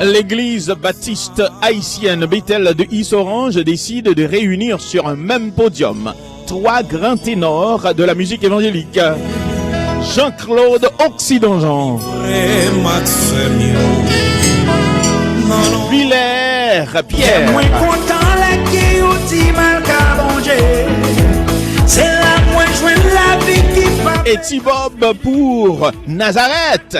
L'église baptiste haïtienne Bethel de Is-Orange décide de réunir sur un même podium 3 grands ténors de la musique évangélique. Jean-Claude Oxydonjean, Villers Pierre et Tibob pour Nazareth.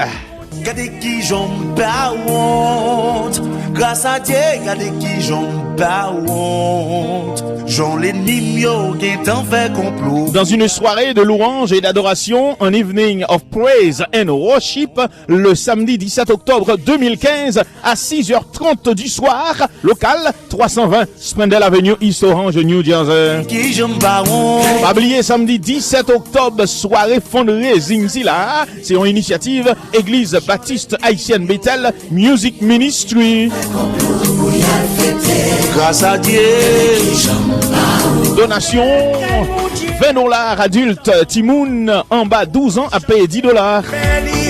Gade qui j'en pas honte, grâce à Dieu, gade qui j'en pas honte, j'en l'ennemi yo qui t'en fait complot. Dans une soirée de louange et d'adoration, un evening of praise and worship, le samedi 17 octobre 2015 à 6h30 du soir, local 320 Spindle Avenue, Is-Orange, New Jersey. Qui j'en pas honte. Pas oublier, samedi 17 octobre, soirée fundraising là, c'est une initiative Église Baptiste Haïtienne Bethel Music Ministry. Grâce à Dieu. Donation $20 adulte, Timoun en bas 12 ans à payer $10.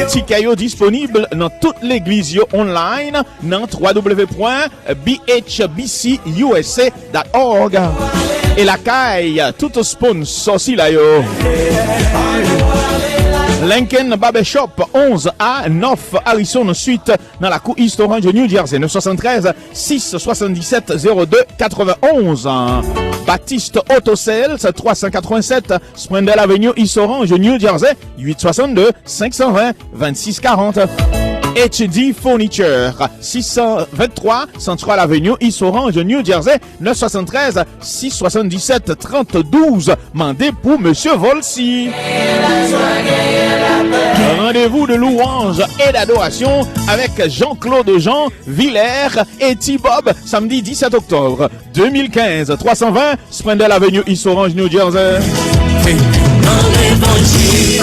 Tikayo disponible dans toute l'église online dans www.bhbcusa.org. Et la caille, tout sponsor si là yo. Lincoln Barbershop 11A North Harrison Suite dans la cour East Orange New Jersey 973 677 02 91. Baptiste Auto Sales 387 Spindle Avenue East Orange New Jersey 862 520 2640. HD Furniture 623 Central Avenue East Orange New Jersey 973 677 3012. Mandez pour Monsieur Volsi. Rendez-vous de louange et d'adoration avec Jean-Claude Jean, Villers et T-Bob samedi 17 octobre 2015 320 Spindle Avenue East Orange New Jersey. Dans l'évangile